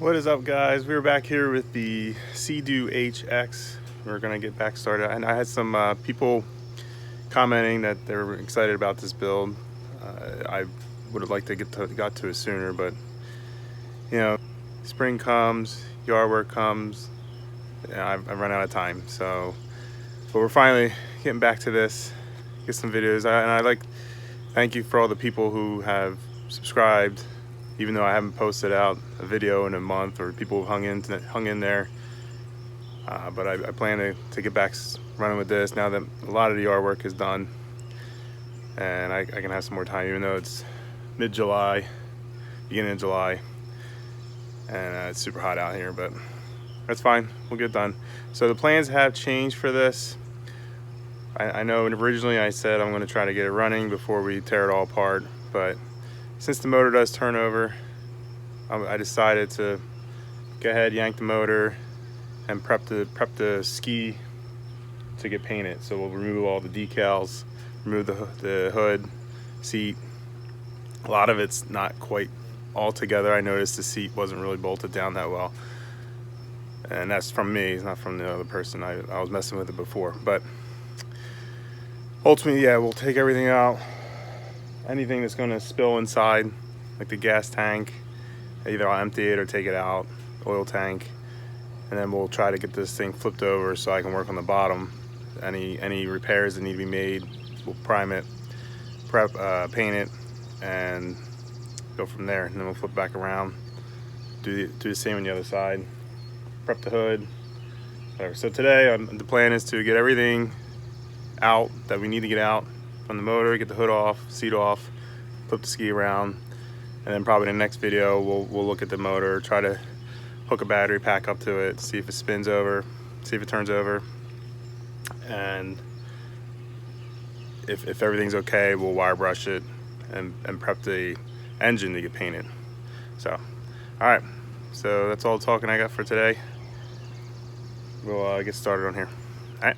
What is up, guys? We're back here with the Sea-Doo HX. We're gonna get back started, and I had some people commenting that they were excited about this build. I would have liked to got to it sooner, but you know, spring comes, yard work comes, and I've run out of time. So, but we're finally getting back to this, get some videos, and I like thank you for all the people who have subscribed. Even though I haven't posted out a video in a month, or people hung in there, but I plan to get back running with this now that a lot of the yard work is done, and I can have some more time, even though it's mid-July, beginning of July, and it's super hot out here, but that's fine, we'll get it done. So the plans have changed for this. I know originally I said I'm going to try to get it running before we tear it all apart, but since the motor does turn over, I decided to go ahead, yank the motor, and prep the ski to get painted. So we'll remove all the decals, remove the hood, seat. A lot of it's not quite all together. I noticed the seat wasn't really bolted down that well, and that's from me. It's not from the other person. I was messing with it before, but ultimately, yeah, we'll take everything out. Anything that's going to spill inside, like the gas tank, either I'll empty it or take it out, oil tank, and then we'll try to get this thing flipped over so I can work on the bottom. Any repairs that need to be made, we'll prime it, paint it, and go from there. And then we'll flip back around, do the same on the other side, prep the hood, whatever. So today, the plan is to get everything out that we need to get out from the motor, get the hood off, seat off, flip the ski around, and then probably in the next video we'll look at the motor, try to hook a battery pack up to it, see if it spins over, see if it turns over, and if everything's okay, we'll wire brush it and prep the engine to get painted. So, all right, so that's all the talking I got for today. We'll get started on here. All right.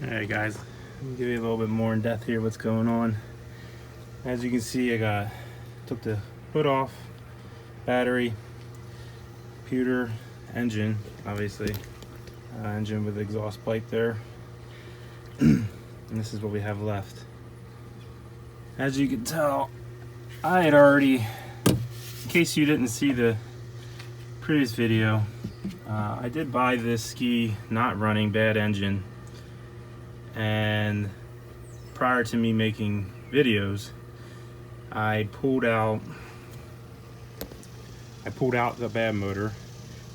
Alright guys, let me give you a little bit more in depth here what's going on. As you can see, took the hood off, battery, computer, engine, obviously, engine with exhaust pipe there, and this is what we have left. As you can tell, I had already, in case you didn't see the previous video, I did buy this ski not running, bad engine, and prior to me making videos, I pulled out the bad motor.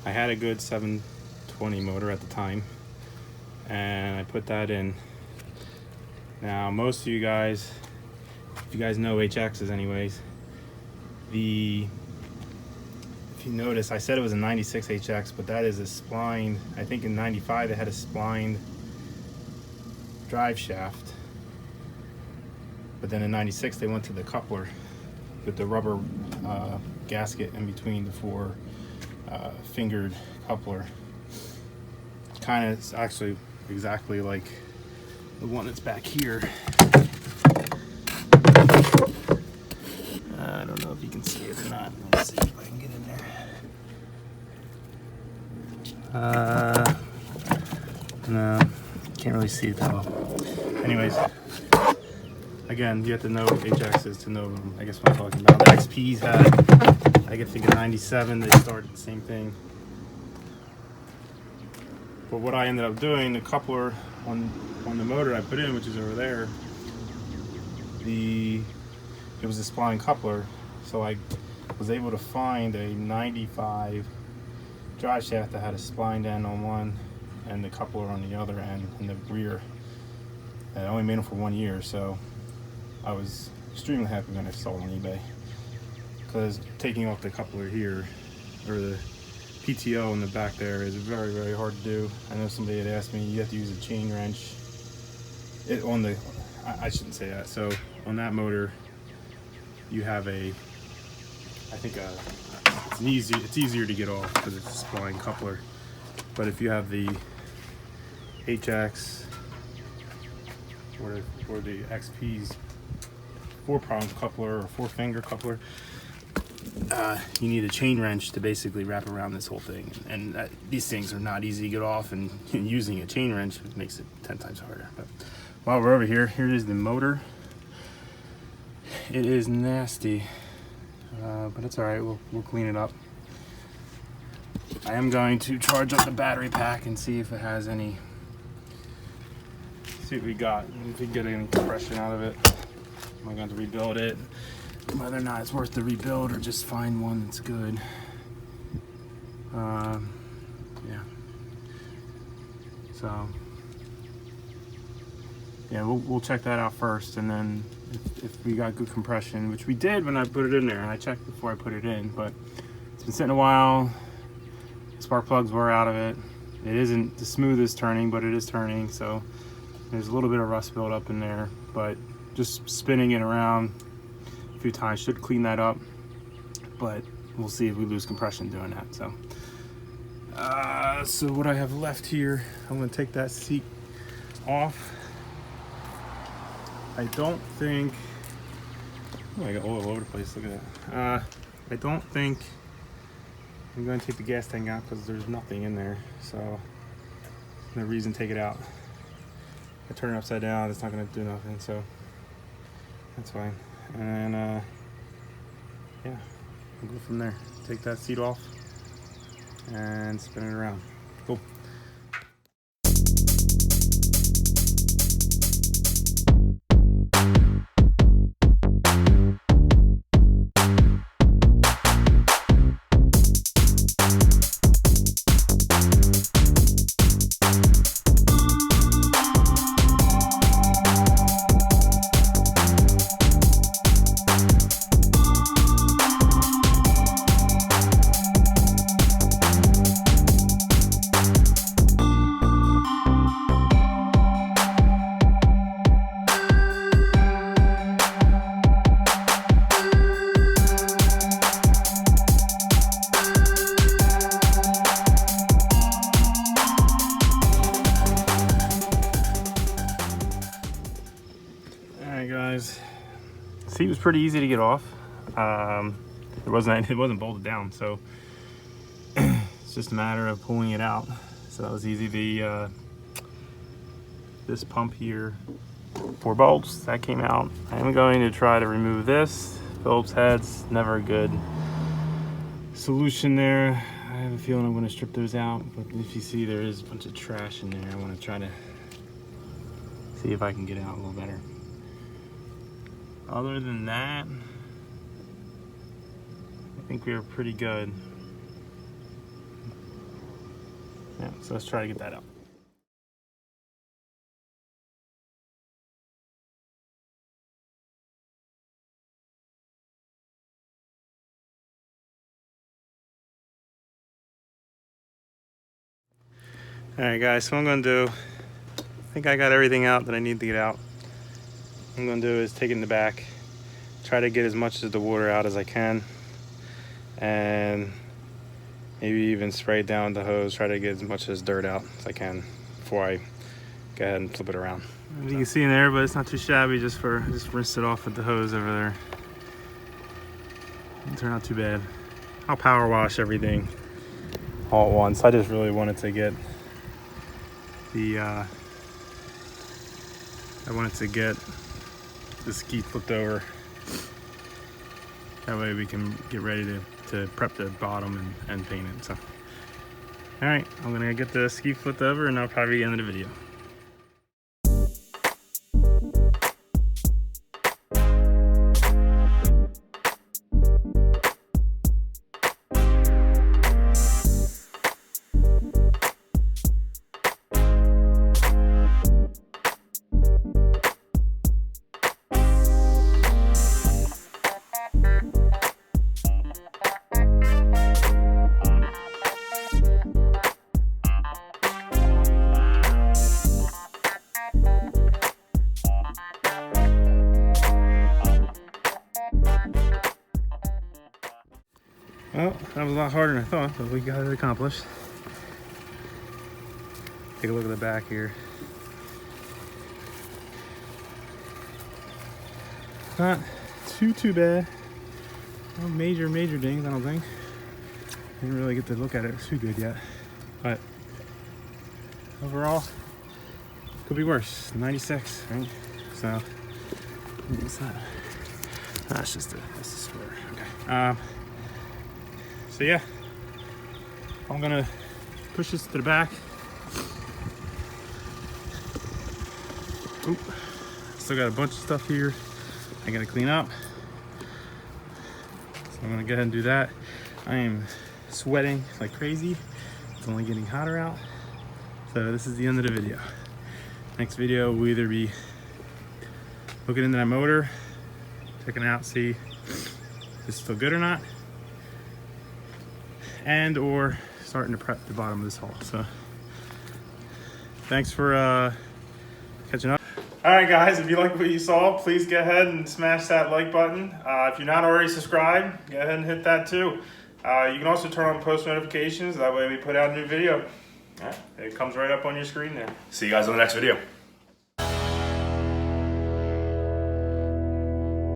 I had a good 720 motor at the time, and I put that in. Now most of you guys, if you guys know HXs anyways, if you notice, I said it was a 96 HX, but that is a splined, I think in 95 they had a splined drive shaft, but then in 96 they went to the coupler with the rubber gasket in between the four fingered coupler. Kind of actually exactly like the one that's back here. I don't know if you can see it or not. Let's see if I can get in there. No, can't really see it that well. Anyways, again, you have to know HXs to know, I guess, what I'm talking about. The XPs had, I think in 97, they started the same thing. But what I ended up doing, the coupler on the motor I put in, which is over there, it was a spline coupler, so I was able to find a 95 drive shaft that had a splined end on one and the coupler on the other end in the rear. I only made them for 1 year, so I was extremely happy when I saw it on eBay, because taking off the coupler here, or the PTO in the back there, is very, very hard to do. I know somebody had asked me, you have to use a chain wrench. I shouldn't say that. So on that motor, you have it's easier to get off because it's a spline coupler. But if you have the HX or the XP's 4-prong coupler or 4-finger coupler, you need a chain wrench to basically wrap around this whole thing, and these things are not easy to get off, and using a chain wrench makes it 10 times harder. But while we're over here, here is the motor. It is nasty, but it's all right. We'll clean it up. I am going to charge up the battery pack and see if it has any. See what we got. If we get any compression out of it. Am I going to rebuild it? Whether or not it's worth the rebuild or just find one that's good. Yeah. So yeah, we'll check that out first, and then if we got good compression, which we did when I put it in there, and I checked before I put it in, but it's been sitting a while. Spark plugs were out of it. It isn't the smoothest turning, but it is turning, so there's a little bit of rust build up in there, but just spinning it around a few times should clean that up. But we'll see if we lose compression doing that. So what I have left here, I'm going to take that seat off. I don't think, oh, I got oil all over the place, look at that. I don't think I'm going to take the gas tank out because there's nothing in there, so no reason to take it out. I turn it upside down, it's not going to do nothing, so that's fine. And yeah, we'll go from there. Take that seat off and spin it around. Cool. seat was pretty easy to get off. It wasn't bolted down, so it's just a matter of pulling it out. So that was easy. This pump here, 4 bolts, that came out. I am going to try to remove this. Phillips heads, never a good solution there. I have a feeling I'm going to strip those out, but if you see there is a bunch of trash in there, I want to try to see if I can get it out a little better. Other than that, I think we were pretty good. Yeah, so let's try to get that out. All right, guys, so what I'm gonna do, I think I got everything out that I need to get out. What I'm gonna do is take it in the back, try to get as much of the water out as I can, and maybe even spray it down the hose, try to get as much of this dirt out as I can before I go ahead and flip it around. As you can see in there, but it's not too shabby, just rinse it off with the hose over there. Didn't turn out too bad. I'll power wash everything all at once. I just really wanted to get the ski flipped over. That way we can get ready to prep the bottom and paint it. So, all right, I'm gonna get the ski flipped over and that'll probably be the end of the video. Well, that was a lot harder than I thought, but we got it accomplished. Take a look at the back here. Not too bad. No major dings, I don't think. Didn't really get to look at it too good yet. But overall, could be worse. 96, right? So, what's that? That's just that's a square. Okay. So yeah, I'm gonna push this to the back. Oop. Still got a bunch of stuff here I gotta clean up. So I'm gonna go ahead and do that. I am sweating like crazy. It's only getting hotter out. So this is the end of the video. Next video will either be looking into that motor, checking it out, see if it's still good or not, and or starting to prep the bottom of this hole. So thanks for catching up. All right, guys, if you like what you saw, please go ahead and smash that like button. If you're not already subscribed, go ahead and hit that too. You can also turn on post notifications. That way we put out a new video. All right, it comes right up on your screen there. See you guys on the next video.